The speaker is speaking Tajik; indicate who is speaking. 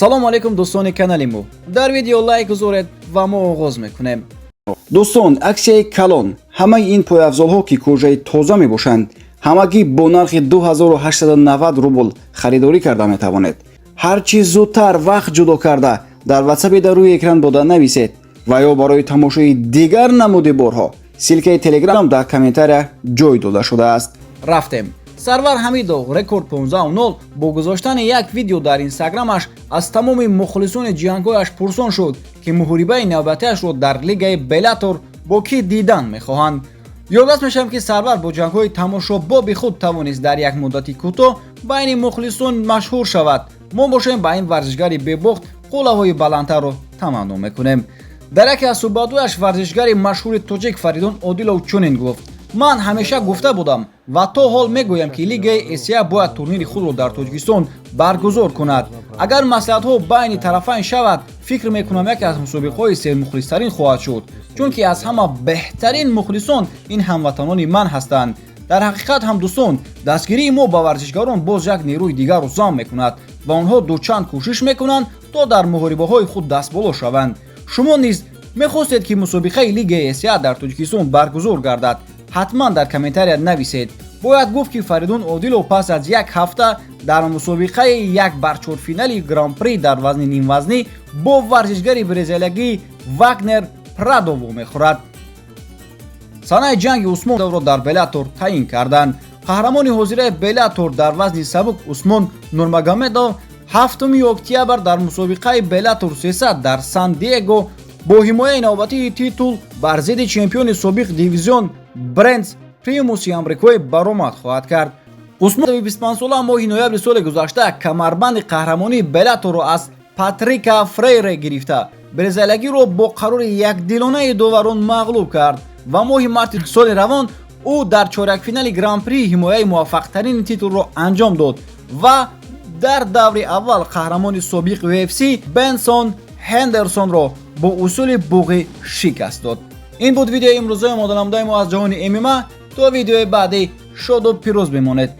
Speaker 1: салом алейкум дӯстони канали мо. дар видео лайк гузоред ва мо оғоз мекунем.
Speaker 2: дӯстон, аксияи калон ҳамаи ин пойафзолҳо ки кӯжаи тоза мебошанд, ҳамагӣ бо нархи 2890 рубл харидорӣ карда метавонед. ҳар чӣ зудтар вақт ҷудо карда дар ватсапи дар рӯи экран бода нависед ва ё барои тамошои дигар намуди борҳо силкаи телеграм дар комментария ҷой дода шудааст.
Speaker 1: рафтем. сарвар ҳамидов рекорд 15:0 бо гузоштани як видео дар инстаграмаш аз тамоми мухлисони ҷангҳояш пурсон шуд ки муҳорибаи навбатиашро дар лигаи Bellator бо кӣ дидан мехоҳанд. ёддост мешавем ки сарвар бо ҷангҳои тамошобоби худ тавонист дар як муддати кӯтоҳ байни мухлисон машҳур шавад. мо бошем ба ин варзишгари бебохт қулаҳои баландтарро таманно мекунем. дар яке аз суҳбатҳояш варзишгари машҳури тоҷик Фаридун Одилов чунин гуфт: ман ҳамеша гуфта будам ва то ҳол мегӯям ки лигаи Эсия бояд турнири худро дар Тоҷикистон баргузор кунад. агар маслиҳатҳо байни тарафайн шавад, фикр мекунам яке аз мусобиқаҳои сермухлистарин хоҳад шуд, чунки аз ҳама беҳтарин мухлисон ин ҳамватанони ман ҳастанд. дар ҳақиқат ҳам дӯстон, дастгирии мо ба варзишгарон боз як нерӯи дигарро зам мекунад ва онҳо дучанд кӯшиш мекунанд то дар муҳорибаҳои худ дастболо шаванд. шумо низ мехостед ки мусобиқаи лигаи Эсия дар Тоҷикистон баргузор гардад? ҳатман дар комментария нависед. бояд гуфт ки Фаридун Одилов пас аз як ҳафта дар мусобиқаи як барчорфинали гран-при дар вазни нимвазнӣ бо варзишгари брезилиягии Вагнер Прадо вомехӯрад. санаи ҷанги Усмонро дар Bellator таъин карданд. қаҳрамони ҳозираи Bellator дар вазни сабук Усмон Нурмагомедов 7 октябр дар мусобиқаи Bellator 300 дар Сан-Диего бо ҳимояи навбатии титул бар зидди чемпиони собиқ дивизион Брентс Примуси амрикоӣ баромад хоҳад кард. Усмон 25-сола моҳи ноябри соли гузашта камарбанди қаҳрамонии Bellator-ро аз Патрика Фрейре гирифта брезилиягиро бо қарори якдилонаи доварон мағлуб кард ва моҳи марти соли равон ӯ дар чоракфинали гран-при ҳимояи муваффақтарини титулро анҷом дод ва дар даври аввал қаҳрамони собиқ UFC Бенсон Хендерсонро бо усули буғӣ шикаст дод. ин буд видеои имрӯзаи модданамудаи мо аз ҷаҳони ММА. то видеои баъдӣ шоду пирӯз бимонед.